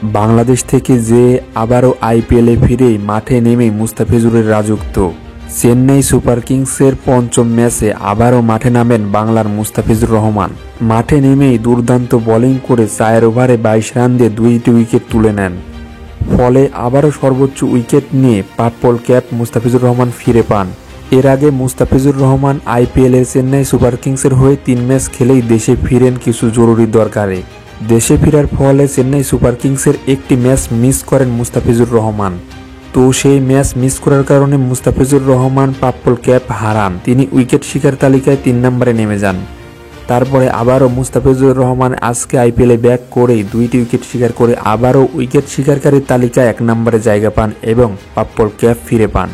বাংলাদেশ থেকে যে আবারও আইপিএলে ফিরেই মাঠে নেমেই মুস্তাফিজুরের রাজত্ব। চেন্নাই সুপার কিংসের পঞ্চম ম্যাচে আবারও মাঠে নামেন বাংলার মুস্তাফিজুর রহমান। মাঠে নেমেই দুর্দান্ত বোলিং করে 4 ওভারে 22 রান দিয়ে 2টি উইকেট তুলে নেন। ফলে আবারও সর্বোচ্চ উইকেট নিয়ে পার্পল ক্যাপ মুস্তাফিজুর রহমান ফিরে পান। এর আগে মুস্তাফিজুর রহমান আইপিএলের চেন্নাই সুপার কিংসের হয়ে 3 ম্যাচ খেলেই দেশে ফিরেন কিছু জরুরি দরকারে। দেশে ফেরার ফলে চেন্নাই সুপার কিংসের একটি ম্যাচ মিস করেন মুস্তাফিজুর রহমান। তো সেই ম্যাচ মিস করার কারণে মুস্তাফিজুর রহমান পার্পল ক্যাপ হারান। তিনি উইকেট শিকার তালিকায় 3 নম্বরে নেমে যান। তারপরে আবারও মুস্তাফিজুর রহমান আজকে আইপিএলে ব্যাক করেই 2টি উইকেট শিকার করে আবারও উইকেট শিকারকারীর তালিকায় 1 নম্বরে জায়গা পান এবং পার্পল ক্যাপ ফিরে পান।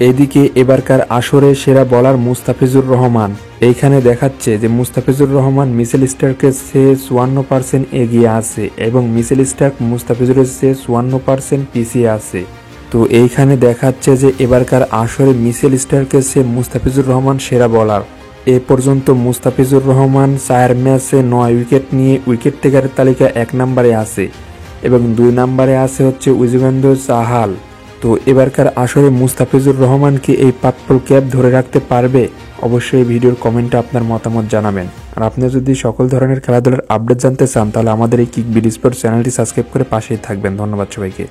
এদিকে এবারকার আসরে সেরা বোলার মুস্তাফিজুর রহমান। এইখানে দেখাচ্ছে যে মুস্তাফিজুর রহমান মিচেল স্টার্কের চেয়ে 54% এগিয়ে আছে এবং মিচেল স্টার্ক মুস্তাফিজুরের চেয়ে 54% পিছিয়ে আছে। তো এইখানে দেখাচ্ছে যে এবারকার আসরে মিচেল স্টার্কের চেয়ে মুস্তাফিজুর রহমান সেরা বোলার। এ পর্যন্ত মুস্তাফিজুর রহমান 4 ম্যাচে 9 উইকেট নিয়ে উইকেট টেকারের তালিকায় 1 নম্বরে আছে এবং 2 নম্বরে আছে হচ্ছে যুজবেন্দ্র চাহাল। তো এবারকার আসরে মুস্তাফিজুর রহমান কি এই পার্পল ক্যাপ ধরে রাখতে পারবে? অবশ্যই ভিডিওর কমেন্টে আপনার মতামত জানাবেন। আর আপনি যদি সকল ধরনের খেলাধুলার আপডেট জানতে চান তাহলে আমাদের এই কিক বিডি স্পোর্টস চ্যানেলটি সাবস্ক্রাইব করে পাশেই থাকবেন। ধন্যবাদ সবাইকে।